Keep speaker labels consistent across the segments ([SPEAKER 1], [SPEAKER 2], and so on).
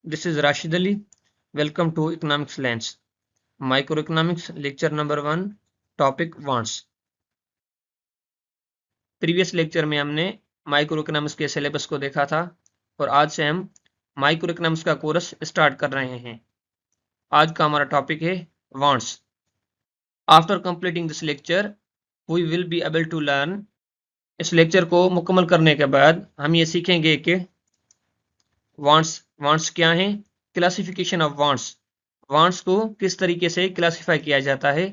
[SPEAKER 1] This is Rashid Ali. Welcome to Economics Lens. Microeconomics lecture number 1, topic wants. Previous lecture में हमने micro economics के syllabus को देखा था और आज से हम माइक्रो इकोनॉमिक्स का कोर्स स्टार्ट कर रहे हैं। आज का हमारा टॉपिक है wants. After completing this lecture, we will be able to learn. इस लेक्चर को मुकम्मल करने के बाद हम ये सीखेंगे कि wants क्या है, क्लासिफिकेशन ऑफ वांट्स को किस तरीके से क्लासिफाई किया जाता है,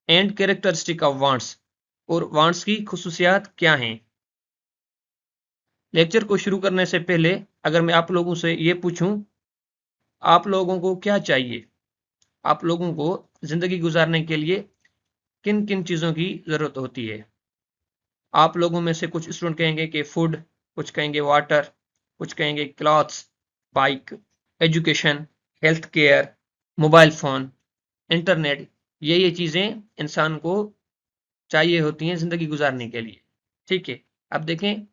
[SPEAKER 1] एंड कैरेक्टरिस्टिक ऑफ वांट्स, और वांट्स की खुसूसियात क्या हैं। लेक्चर को शुरू करने से पहले अगर मैं आप लोगों से ये पूछूं, आप लोगों को क्या चाहिए, आप लोगों को जिंदगी गुजारने के लिए किन किन चीज़ों की ज़रूरत होती है। आप लोगों में से कुछ स्टूडेंट कहेंगे कि फूड, कुछ कहेंगे वाटर, कुछ कहेंगे clothes, bike, education, health care, mobile phone, internet. ये चीज़ें इंसान को चाहिए होती हैं ज़िंदगी गुजारने के लिए। ठीक है, अब देखें,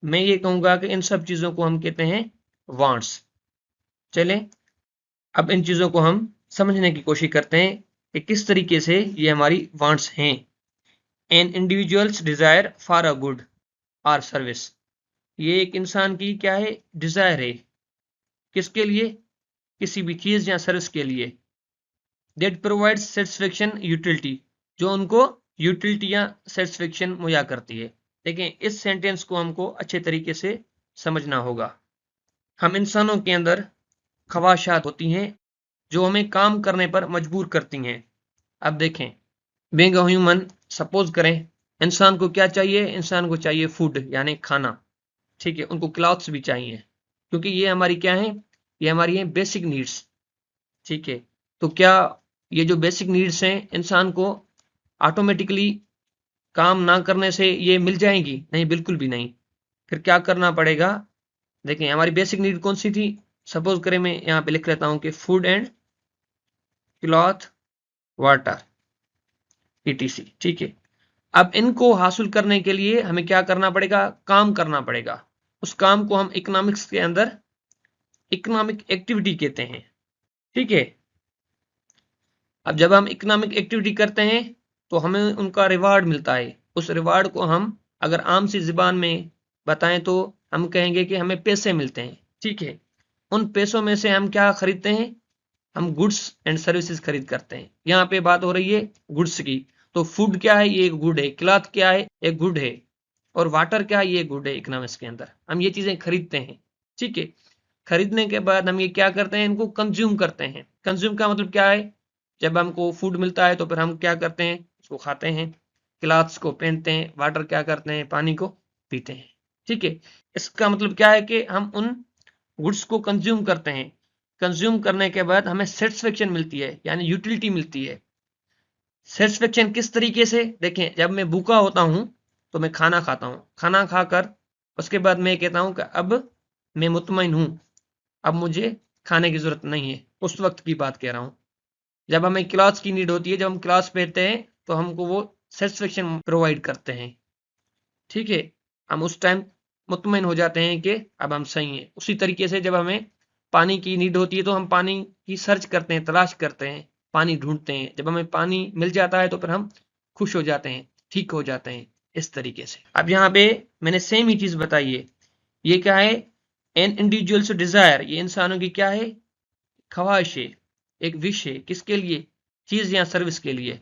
[SPEAKER 1] मैं ये कहूँगा कि इन सब चीज़ों को हम कहते हैं वांट्स। चलें, अब इन चीज़ों को हम समझने की कोशिश करते हैं कि किस तरीके से ये हमारी वांट्स हैं। An individuals desire for a good or service, ये एक इंसान की क्या है, डिज़ायर है। किसके लिए? किसी भी चीज़ या सर्विस के लिए। दैट प्रोवाइड्स सेटिस्फेक्शन यूटिलिटी, जो उनको यूटिलिटी या सेटिस्फेक्शन मुहैया करती है। देखें, इस सेंटेंस को हमको अच्छे तरीके से समझना होगा। हम इंसानों के अंदर ख्वाहिशात होती हैं जो हमें काम करने पर मजबूर करती हैं। अब देखें, बीइंग अ ह्यूमन, सपोज करें इंसान को क्या चाहिए, इंसान को चाहिए फूड यानी खाना। ठीक है, उनको क्लॉथ्स भी चाहिए क्योंकि ये हमारी क्या है, ये हमारी है बेसिक नीड्स। ठीक है, तो क्या ये जो बेसिक नीड्स हैं इंसान को ऑटोमेटिकली काम ना करने से ये मिल जाएंगी? नहीं, बिल्कुल भी नहीं। फिर क्या करना पड़ेगा? देखें, हमारी बेसिक नीड कौन सी थी? सपोज करें मैं यहाँ पे लिख लेता हूँ कि food and cloth water etc। ठीक है, अब इनको हासिल करने के लिए हमें क्या करना पड़ेगा? काम करना पड़ेगा। उस काम को हम इकोनॉमिक्स के अंदर इकोनॉमिक एक्टिविटी कहते हैं। ठीक है, अब जब हम इकोनॉमिक एक्टिविटी करते हैं तो हमें उनका रिवार्ड मिलता है। उस रिवार्ड को हम अगर आम सी ज़बान में बताएं तो हम कहेंगे कि हमें पैसे मिलते हैं। ठीक है, उन पैसों में से हम क्या खरीदते हैं? हम गुड्स एंड सर्विसेज खरीद करते हैं। यहाँ पे बात हो रही है गुड्स की, तो फूड क्या है? ये एक गुड है। क्लॉथ क्या है? एक गुड है। और वाटर क्या है? ये गुड है। इकोनॉमिक्स के अंदर हम ये चीज़ें खरीदते हैं। ठीक है, खरीदने के बाद हम ये क्या करते हैं? इनको कंज्यूम करते हैं। कंज्यूम का मतलब क्या है? जब हमको फूड मिलता है तो फिर हम क्या करते हैं? उसको खाते हैं। क्लॉथ्स को पहनते हैं। वाटर क्या करते हैं? पानी को पीते हैं। ठीक है, इसका मतलब क्या है कि हम उन गुड्स को कंज्यूम करते हैं। कंज्यूम करने के बाद हमें सेटिस्फेक्शन मिलती है यानी यूटिलिटी मिलती है। सेटिस्फेक्शन किस तरीके से? देखें, जब मैं भूखा होता हूँ तो मैं खाना खाता हूँ। खाना खाकर उसके बाद मैं कहता हूँ कि अब मैं मुतमईन हूँ, अब मुझे खाने की ज़रूरत नहीं है। उस वक्त की बात कह रहा हूँ जब हमें क्लॉथ्स की नीड होती है। जब हम क्लॉथ्स पहनते हैं तो हमको वो सेटिस्फेक्शन प्रोवाइड करते हैं। ठीक है, हम उस टाइम मुतमईन हो जाते हैं कि अब हम सही हैं। उसी तरीके से जब हमें पानी की नीड होती है तो हम पानी की सर्च करते हैं, तलाश करते हैं, पानी ढूंढते हैं। जब हमें पानी मिल जाता है तो फिर हम खुश हो जाते हैं, ठीक हो जाते हैं। इस तरीके से अब यहाँ पे मैंने सेम ही चीज़ बताई है। ये क्या है? एन इंडिविजुअल्स डिज़ायर, ये इंसानों की क्या है? ख्वाहिश है, एक विश है। किसके लिए? चीज़ या सर्विस के लिए।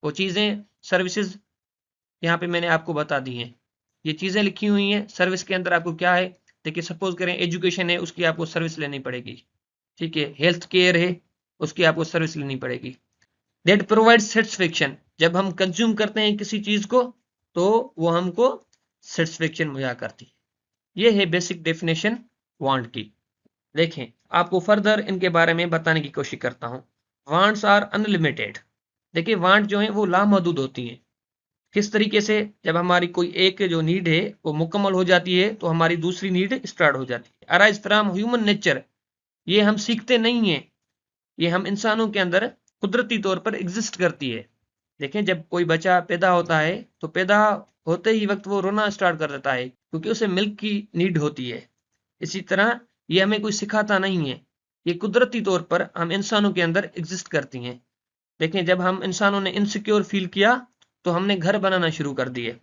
[SPEAKER 1] वो चीज़ें, सर्विसेज यहाँ पे मैंने आपको बता दी हैं। ये चीज़ें लिखी हुई हैं। सर्विस के अंदर आपको क्या है? देखिए, सपोज करें एजुकेशन है, उसकी आपको सर्विस लेनी पड़ेगी। ठीक है, हेल्थ केयर है, उसकी आपको सर्विस लेनी पड़ेगी। दैट प्रोवाइड सेटिस्फेक्शन, जब हम कंज्यूम करते हैं किसी चीज़ को तो वो हमको सेटिस्फेक्शन मुहैया करती है। ये है बेसिक डेफिनेशन वांट की। देखें, आपको फर्दर इनके बारे में बताने की कोशिश करता हूँ। Wants are unlimited. देखिए, वांट जो है वो लामहदूद होती हैं। किस तरीके से? जब हमारी कोई एक जो नीड है वो मुकम्मल हो जाती है तो हमारी दूसरी नीड स्टार्ट हो जाती है। अराइज फ्रॉम ह्यूमन नेचर, ये हम सीखते नहीं हैं, ये हम इंसानों के अंदर कुदरती तौर पर एग्जिस्ट करती है। देखें, जब कोई बच्चा पैदा होता है तो पैदा होते ही वक्त वो रोना स्टार्ट कर देता है क्योंकि उसे मिल्क की नीड होती है। इसी तरह ये हमें कोई सिखाता नहीं है, ये कुदरती तौर पर हम इंसानों के अंदर एग्जिस्ट करती हैं। देखें, जब हम इंसानों ने इनसिक्योर फील किया तो हमने घर बनाना शुरू कर दिए।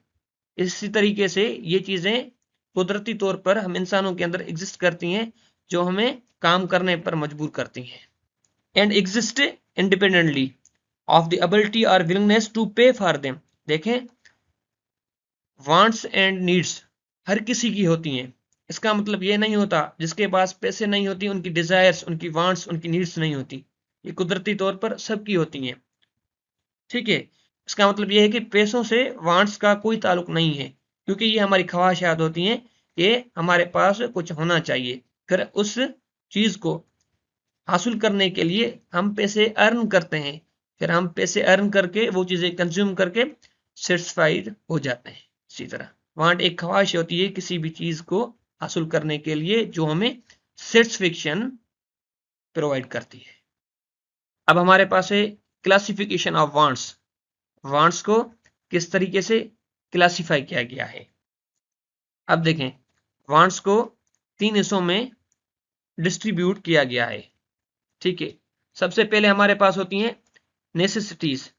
[SPEAKER 1] इसी तरीके से ये चीज़ें कुदरती तौर पर हम इंसानों के अंदर एग्जिस्ट करती हैं, जो हमें काम करने पर मजबूर करती हैं। And exist independently of the ability और विलिंगनेस टू पे फॉर देम। देखें, वांट्स एंड नीड्स हर किसी की होती हैं। इसका मतलब ये नहीं होता जिसके पास पैसे नहीं होती उनकी डिजायर्स, उनकी वांट्स, उनकी नीड्स नहीं होती। ये कुदरती तौर पर सबकी होती हैं। ठीक है, इसका मतलब ये है कि पैसों से वांट्स का कोई ताल्लुक नहीं है, क्योंकि ये हमारी ख्वाहिशात होती हैं कि हमारे पास कुछ होना चाहिए। फिर उस चीज को हासिल करने के लिए हम पैसे अर्न करते हैं, फिर हम पैसे अर्न करके वो चीजें कंज्यूम करके सेटिस्फाइड हो जाते हैं। इसी तरह वांट एक ख्वाहिश होती है किसी भी चीज को हासिल करने के लिए जो हमें सेटिस्फेक्शन प्रोवाइड करती है। अब हमारे पास है क्लासिफिकेशन ऑफ वांट्स। वांट्स को किस तरीके से क्लासिफाई किया गया है। अब देखें, वांट्स को 3 हिस्सों में डिस्ट्रीब्यूट किया गया है। ठीक है, सबसे पहले हमारे पास होती हैं नेसेसिटीज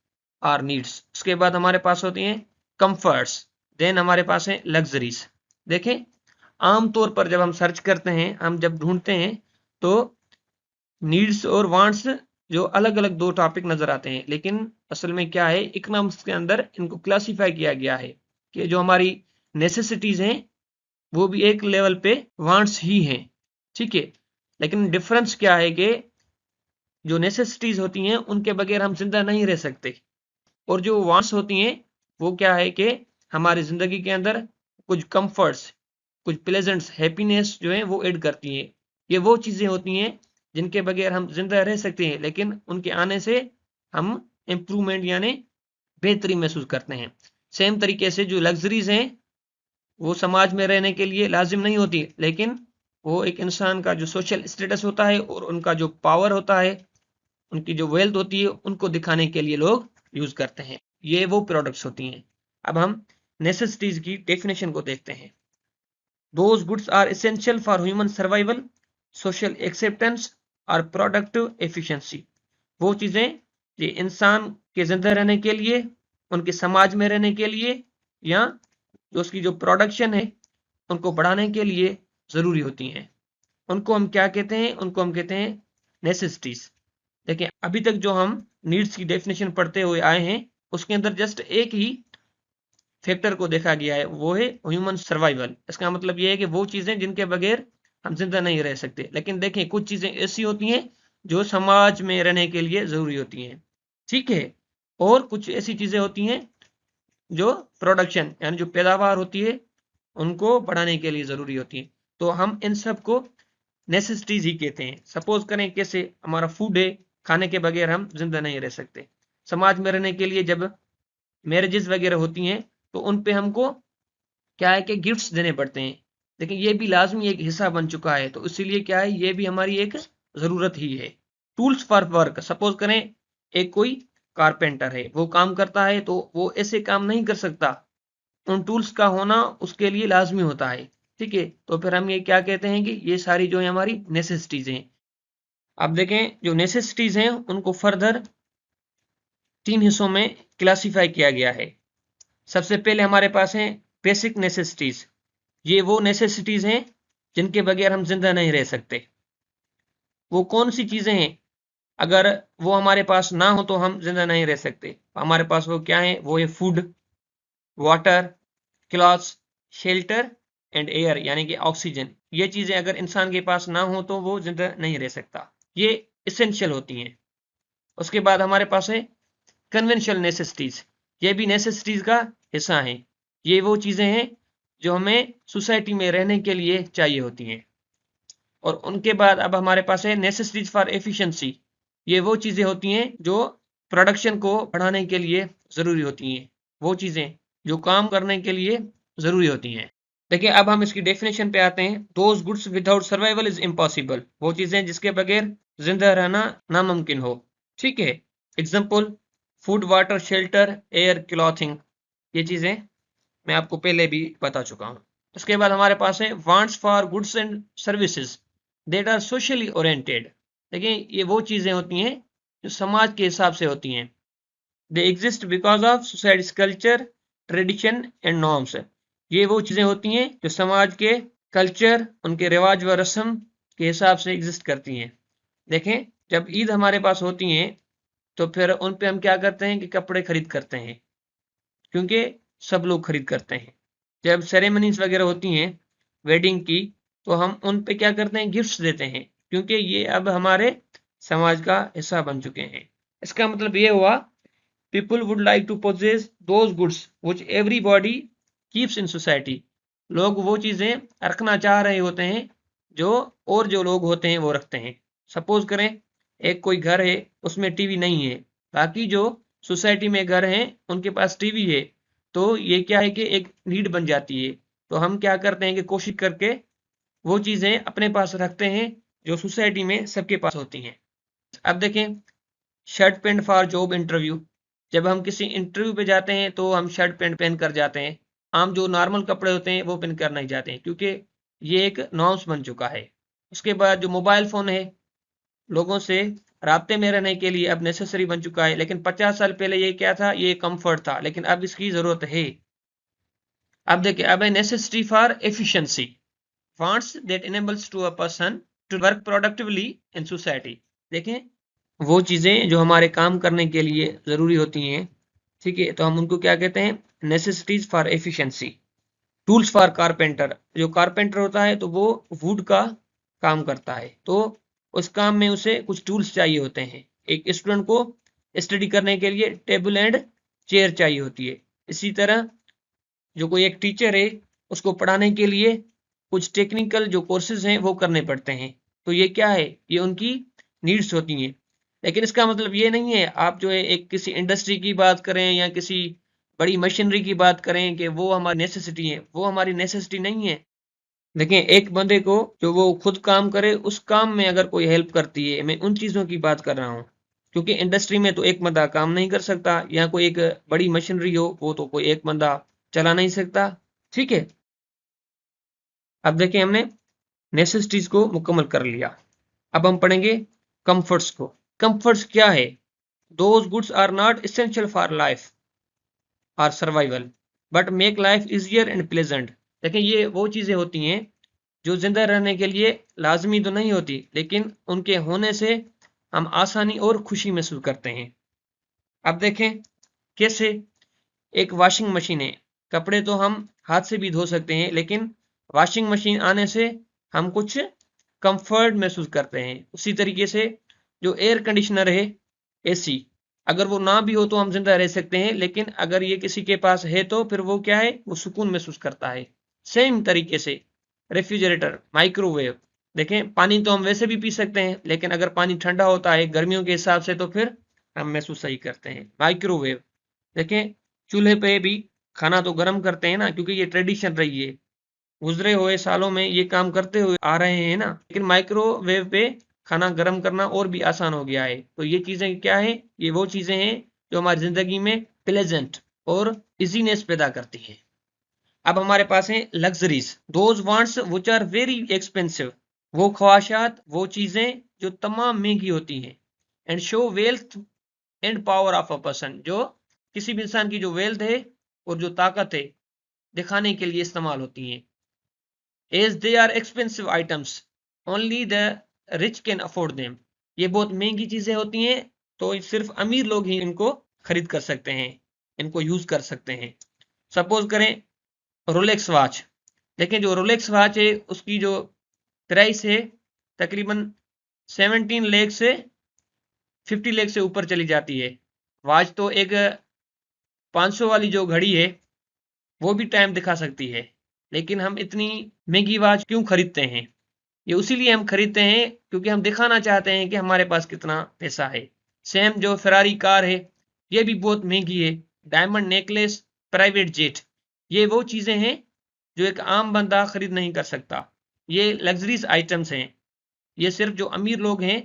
[SPEAKER 1] और नीड्स, उसके बाद हमारे पास होती हैं कंफर्ट्स, देन हमारे पास है लग्जरीज। देखें, आमतौर पर जब हम सर्च करते हैं, हम जब ढूंढते हैं, तो नीड्स और वांट्स जो अलग अलग दो टॉपिक नजर आते हैं, लेकिन असल में क्या है, इकोनॉमिक्स के अंदर इनको क्लासिफाई किया गया है कि जो हमारी नेसेसिटीज हैं वो भी एक लेवल पे वांट्स ही हैं। ठीक है, लेकिन डिफरेंस क्या है कि जो नेसेसिटीज होती हैं उनके बगैर हम जिंदा नहीं रह सकते, और जो वांट्स होती हैं वो क्या है कि हमारी जिंदगी के अंदर कुछ कंफर्ट्स, कुछ प्लेजेंट्स, हैप्पीनेस जो है वो ऐड करती हैं। ये वो चीजें होती हैं जिनके बगैर हम जिंदा रह सकते हैं, लेकिन उनके आने से हम इम्प्रूवमेंट यानी बेहतरी महसूस करते हैं। सेम तरीके से जो लग्जरीज हैं वो समाज में रहने के लिए लाजिम नहीं होती, लेकिन वो एक इंसान का जो सोशल स्टेटस होता है और उनका जो पावर होता है, उनकी जो वेल्थ होती है, उनको दिखाने के लिए लोग यूज करते हैं। ये वो प्रोडक्ट्स होती हैं। अब हम नेसेसिटीज की डेफिनेशन को देखते हैं। Those goods are essential for human survival, social acceptance or productive efficiency. वो चीजें ये इंसान के जिंदा रहने के लिए, उनके समाज में रहने के लिए, या जो उसकी जो प्रोडक्शन है उनको बढ़ाने के लिए जरूरी होती हैं। उनको हम क्या कहते हैं? उनको हम कहते हैं नेसेसिटीज। देखिए, अभी तक जो हम नीड्स की डेफिनेशन पढ़ते हुए आए हैं उसके अंदर जस्ट एक ही फैक्टर को देखा गया है, वो है ह्यूमन सर्वाइवल। इसका मतलब ये है कि वो चीजें जिनके बगैर हम जिंदा नहीं रह सकते। लेकिन देखें, कुछ चीजें ऐसी होती हैं जो समाज में रहने के लिए जरूरी होती हैं। ठीक है, और कुछ ऐसी चीजें होती हैं जो प्रोडक्शन यानी जो पैदावार होती है उनको बढ़ाने के लिए जरूरी होती है। तो हम इन सब को नेसेसिटीज ही कहते हैं। सपोज करें कैसे, हमारा फूड है, खाने के बगैर हम जिंदा नहीं रह सकते। समाज में रहने के लिए जब मैरिजेस वगैरह होती हैं तो उन पे हमको क्या है कि गिफ्ट्स देने पड़ते हैं, लेकिन ये भी लाजमी एक हिस्सा बन चुका है, तो इसीलिए क्या है, ये भी हमारी एक जरूरत ही है। टूल्स फॉर वर्क, सपोज करें एक कोई कारपेंटर है, वो काम करता है तो वो ऐसे काम नहीं कर सकता, उन टूल्स का होना उसके लिए लाजमी होता है। ठीक है, तो फिर हम ये क्या कहते हैं कि ये सारी जो है हमारी नेसेसिटीज हैं। अब देखें, जो नेसेसिटीज हैं उनको फर्दर 3 हिस्सों में क्लासिफाई किया गया है। सबसे पहले हमारे पास है बेसिक नेसेसिटीज। ये वो नेसेसिटीज हैं जिनके बगैर हम जिंदा नहीं रह सकते। वो कौन सी चीजें हैं? अगर वो हमारे पास ना हो तो हम जिंदा नहीं रह सकते। हमारे पास वो क्या है? वो है food, water, clothes, shelter and air यानी कि ऑक्सीजन। ये चीजें अगर इंसान के पास ना हो तो वो जिंदा नहीं रह सकता। ये इसेंशियल होती हैं। उसके बाद हमारे पास है कन्वेंशनल नेसेसिटीज। ये भी नेसेसिटीज का हिस्सा है। ये वो चीजें हैं जो हमें सोसाइटी में रहने के लिए चाहिए होती हैं। और उनके बाद अब हमारे पास है नेसेसिटीज फॉर एफिशिएंसी। ये वो चीजें होती हैं जो प्रोडक्शन को बढ़ाने के लिए जरूरी होती हैं, वो चीजें जो काम करने के लिए जरूरी होती हैं। देखिए, अब हम इसकी डेफिनेशन पे आते हैं। Those goods without survival is impossible. वो चीजें जिसके बगैर जिंदा रहना नामुमकिन हो। ठीक है, example food, water, shelter, air, clothing. ये चीजें मैं आपको पहले भी बता चुका हूँ। उसके बाद हमारे पास है wants for goods and services. That are socially oriented. देखिए ये वो चीजें होती हैं जो समाज के हिसाब से होती हैं। They exist because of societies culture, tradition and norms. ये वो चीजें होती हैं जो समाज के कल्चर, उनके रिवाज व रस्म के हिसाब से एग्जिस्ट करती हैं। देखें, जब ईद हमारे पास होती हैं तो फिर उन पे हम क्या करते हैं कि कपड़े खरीद करते हैं, क्योंकि सब लोग खरीद करते हैं। जब सेरेमनीज वगैरह होती हैं वेडिंग की, तो हम उन पे क्या करते हैं, गिफ्ट्स देते हैं, क्योंकि ये अब हमारे समाज का हिस्सा बन चुके हैं। इसका मतलब ये हुआ, people would like to possess those goods which everybody keeps in society. लोग वो चीजें रखना चाह रहे होते हैं जो और जो लोग होते हैं वो रखते हैं। सपोज करें एक कोई घर है, उसमें टीवी नहीं है, बाकी जो सोसाइटी में घर हैं उनके पास टीवी है, तो ये क्या है कि एक नीड बन जाती है। तो हम क्या करते हैं कि कोशिश करके वो चीजें अपने पास रखते हैं जो सोसाइटी में सबके पास होती हैं। अब देखें, shirt pant for job interview. जब हम किसी इंटरव्यू पे जाते हैं तो हम शर्ट पैंट पहन कर जाते हैं। आम जो नॉर्मल कपड़े होते हैं वो पहन कर नहीं जाते हैं, क्योंकि ये एक नॉर्म्स बन चुका है। उसके बाद जो मोबाइल फोन है, लोगों से राब्ते में रहने के लिए अब नेसेसरी बन चुका है। लेकिन 50 साल पहले ये क्या था, ये कंफर्ट था, लेकिन अब इसकी जरूरत है। अब देखिए, अब है necessity for efficiency, wants that enables to a person to work productively in society. देखें, वो चीजें जो हमारे काम करने के लिए जरूरी होती हैं, ठीक है, तो हम उनको क्या कहते हैं, necessities for efficiency. Tools for carpenter, जो कारपेंटर होता है तो वो वुड का काम करता है, तो उस काम में उसे कुछ टूल्स चाहिए होते हैं। एक स्टूडेंट को स्टडी करने के लिए टेबल एंड चेयर चाहिए होती है। इसी तरह जो कोई एक टीचर है, उसको पढ़ाने के लिए कुछ टेक्निकल जो कोर्सेज हैं वो करने पड़ते हैं। तो ये क्या है, ये उनकी नीड्स होती हैं। लेकिन इसका मतलब ये नहीं है आप जो है एक किसी इंडस्ट्री की बात करें या किसी बड़ी मशीनरी की बात करें कि वो हमारी नेसेसिटी है। वो हमारी नेसेसिटी नहीं है। देखें, एक बंदे को जो वो खुद काम करे, उस काम में अगर कोई हेल्प करती है, मैं उन चीज़ों की बात कर रहा हूँ। क्योंकि इंडस्ट्री में तो एक बंदा काम नहीं कर सकता, या कोई एक बड़ी मशीनरी हो वो तो कोई एक बंदा चला नहीं सकता। ठीक है, अब देखें, हमने नेसेसिटीज को मुकम्मल कर लिया। अब हम पढ़ेंगे कंफर्ट्स को। कंफर्ट्स क्या है? Those goods are not essential for life और survival but make life easier and pleasant. देखिए, ये वो चीज़ें होती हैं जो जिंदा रहने के लिए लाजमी तो नहीं होती, लेकिन उनके होने से हम आसानी और खुशी महसूस करते हैं। अब देखें कैसे। एक वॉशिंग मशीन है, कपड़े तो हम हाथ से भी धो सकते हैं, लेकिन वॉशिंग मशीन आने से हम कुछ कंफर्ट महसूस करते हैं। उसी तरीके से जो एयर कंडीशनर है, एसी, अगर वो ना भी हो तो हम जिंदा रह सकते हैं, लेकिन अगर ये किसी के पास है तो फिर वो क्या है, वो सुकून महसूस करता है। सेम तरीके से रेफ्रिजरेटर, माइक्रोवेव। देखें, पानी तो हम वैसे भी पी सकते हैं, लेकिन अगर पानी ठंडा होता है गर्मियों के हिसाब से तो फिर हम महसूस सही करते हैं। माइक्रोवेव, देखें, चूल्हे पे भी खाना तो गर्म करते हैं ना, क्योंकि ये ट्रेडिशन रही है, गुजरे हुए सालों में ये काम करते हुए आ रहे हैं ना। लेकिन माइक्रोवेव पे खाना गर्म करना और भी आसान हो गया है। तो ये चीजें क्या है, ये वो चीजें हैं जो हमारी जिंदगी में प्लेजेंट और इजीनेस पैदा करती है। अब हमारे पास है luxuries, those wants which are very expensive. वो ख्वाहिशात, वो चीजें जो तमाम महंगी होती हैं। And show wealth and power of a person, जो किसी भी इंसान की जो वेल्थ है और जो ताकत है दिखाने के लिए इस्तेमाल होती हैं। As they are expensive items, only the rich can afford them. ये बहुत महंगी चीजें होती हैं, तो सिर्फ अमीर लोग ही इनको खरीद कर सकते हैं, इनको यूज कर सकते हैं। सपोज करें रोलेक्स वॉच। देखें, जो रोलेक्स वॉच है उसकी जो प्राइस है तकरीबन 17 लाख से 50 लाख से ऊपर चली जाती है। वॉच तो एक 500 वाली जो घड़ी है वो भी टाइम दिखा सकती है, लेकिन हम इतनी महंगी वॉच क्यों खरीदते हैं? ये उसीलिए हम खरीदते हैं क्योंकि हम दिखाना चाहते हैं कि हमारे पास कितना पैसा है। सेम जो फेरारी कार है, ये भी बहुत महंगी है। डायमंड नेकलेस, प्राइवेट जेट, ये वो चीजें हैं जो एक आम बंदा खरीद नहीं कर सकता। ये लग्जरीज आइटम्स हैं। ये सिर्फ जो अमीर लोग हैं,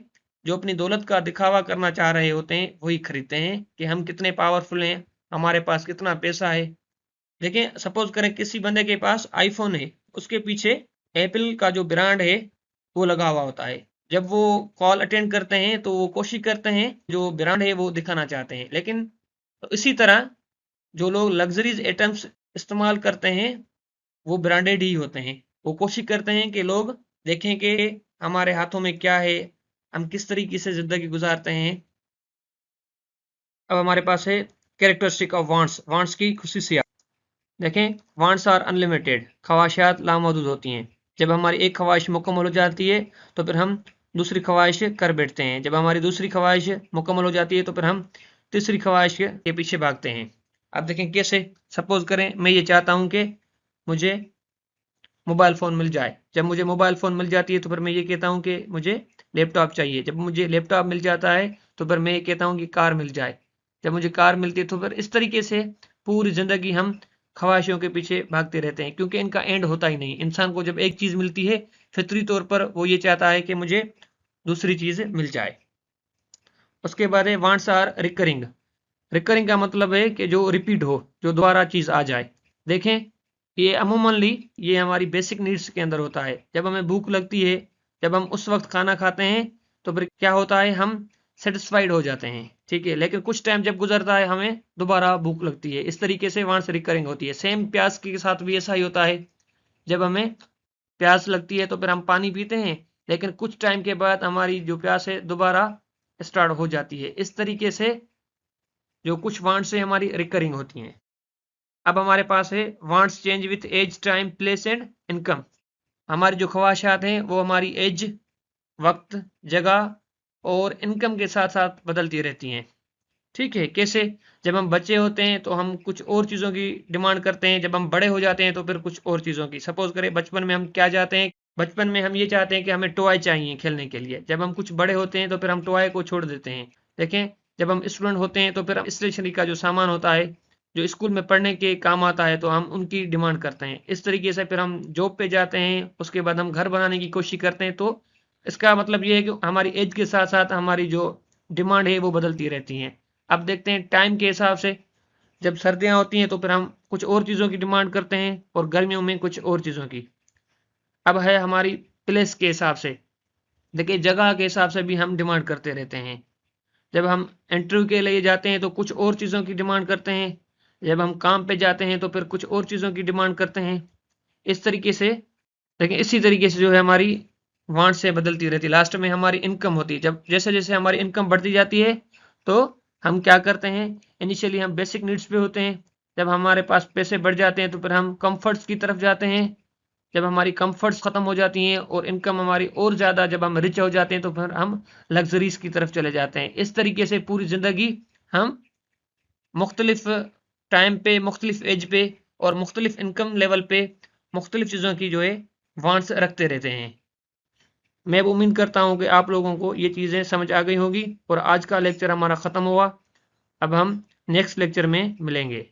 [SPEAKER 1] जो अपनी दौलत का दिखावा करना चाह रहे होते हैं, वही खरीदते हैं कि हम कितने पावरफुल हैं, हमारे पास कितना पैसा है। देखें, सपोज करें किसी बंदे के पास आईफोन है, उसके पीछे एप्पल का जो ब्रांड है वो लगा हुआ होता है। जब वो कॉल अटेंड करते हैं तो वो कोशिश करते हैं जो ब्रांड है वो दिखाना चाहते हैं, लेकिन इसी तरह जो लोग लग्जरीज आइटम्स इस्तेमाल करते हैं वो ब्रांडेड ही होते हैं। वो कोशिश करते हैं कि लोग देखें कि हमारे हाथों में क्या है, हम किस तरीके से जिंदगी गुजारते हैं। अब हमारे पास है कैरेक्टरिस्टिक ऑफ वांट्स, वांट्स की खुसूसियात। देखें, वांट्स आर अनलिमिटेड, ख्वाहिशात लामहदूद होती हैं। जब हमारी एक ख्वाहिश मुकम्मल हो जाती है तो फिर हम दूसरी ख्वाहिश कर बैठते हैं। जब हमारी दूसरी ख्वाहिश मुकम्मल हो जाती है तो फिर हम तीसरी ख्वाहिश के पीछे भागते हैं। अब देखें कैसे। सपोज करें मैं ये चाहता हूं कि मुझे मोबाइल फ़ोन मिल जाए। जब मुझे मोबाइल फ़ोन मिल जाती है तो फिर मैं ये कहता हूँ कि मुझे लैपटॉप चाहिए। जब मुझे लैपटॉप मिल जाता है तो फिर मैं ये कहता हूँ कि कार मिल जाए। जब मुझे कार मिलती है तो फिर इस तरीके से पूरी ज़िंदगी हम ख्वाहिशों के पीछे भागते रहते हैं, क्योंकि इनका एंड होता ही नहीं। इंसान को जब एक चीज़ मिलती है, फितरी तौर पर वो ये चाहता है कि मुझे दूसरी चीज़ मिल जाए। उसके बाद है वांट्स आर रिकरिंग। रिकरिंग का मतलब है कि जो रिपीट हो, जो दोबारा चीज़ आ जाए। देखें, ये अमूमनली ये हमारी बेसिक नीड्स के अंदर होता है। जब हमें भूख लगती है, जब हम उस वक्त खाना खाते हैं तो फिर क्या होता है, हम सेटिस्फाइड हो जाते हैं, ठीक है। लेकिन कुछ टाइम जब गुजरता है हमें दोबारा भूख लगती है। इस तरीके से वहां से रिकरिंग होती है। सेम प्यास के साथ भी ऐसा ही होता है। जब हमें प्यास लगती है तो फिर हम पानी पीते हैं, लेकिन कुछ टाइम के बाद हमारी जो प्यास है दोबारा स्टार्ट हो जाती है। इस तरीके से जो कुछ वांट्स है हमारी रिकरिंग होती हैं। अब हमारे पास है wants change with age, time, place and income. हमारी जो ख्वाहिशात हैं वो हमारी एज, वक्त, जगह और इनकम के साथ साथ बदलती रहती हैं, ठीक है। कैसे? जब हम बच्चे होते हैं तो हम कुछ और चीज़ों की डिमांड करते हैं, जब हम बड़े हो जाते हैं तो फिर कुछ और चीज़ों की। सपोज करें बचपन में हम क्या चाहते हैं, बचपन में हम ये चाहते हैं कि हमें टॉय चाहिए खेलने के लिए। जब हम कुछ बड़े होते हैं तो फिर हम टॉय को छोड़ देते हैं। देखें, जब हम स्टूडेंट होते हैं तो फिर हम स्टेशनरी का जो सामान होता है, जो स्कूल में पढ़ने के काम आता है, तो हम उनकी डिमांड करते हैं। इस तरीके से फिर हम जॉब पे जाते हैं, उसके बाद हम घर बनाने की कोशिश करते हैं। तो इसका मतलब ये है कि हमारी एज के साथ साथ हमारी जो डिमांड है वो बदलती रहती हैं। अब देखते हैं टाइम के हिसाब से। जब सर्दियां होती हैं तो फिर हम कुछ और चीज़ों की डिमांड करते हैं और गर्मियों में कुछ और चीज़ों की। अब है हमारी प्लेस के हिसाब से। देखिए, जगह के हिसाब से भी हम डिमांड करते रहते हैं। जब हम इंटरव्यू के लिए जाते हैं तो कुछ और चीज़ों की डिमांड करते हैं। जब हम काम पे जाते हैं तो फिर कुछ और चीज़ों की डिमांड करते हैं। इस तरीके से लेकिन इसी तरीके से जो है हमारी वांट से बदलती रहती है। लास्ट में हमारी इनकम होती है। जब जैसे जैसे हमारी इनकम बढ़ती जाती है तो हम क्या करते हैं, इनिशियली हम बेसिक नीड्स पे होते हैं। जब हमारे पास पैसे बढ़ जाते हैं तो फिर हम कंफर्ट्स की तरफ जाते हैं। जब हमारी कंफर्ट्स खत्म हो जाती हैं और इनकम हमारी और ज़्यादा, जब हम रिच हो जाते हैं तो फिर हम लग्जरीज की तरफ चले जाते हैं। इस तरीके से पूरी ज़िंदगी हम मुख्तलिफ टाइम पे, मुख्तलिफ एज पे और मुख्तलिफ इनकम लेवल पे मुख्तलिफ चीज़ों की जो है वांट्स रखते रहते हैं। मैं उम्मीद करता हूँ कि आप लोगों को ये चीज़ें समझ आ गई होगी और आज का लेक्चर हमारा ख़त्म हुआ। अब हम नेक्स्ट लेक्चर में मिलेंगे।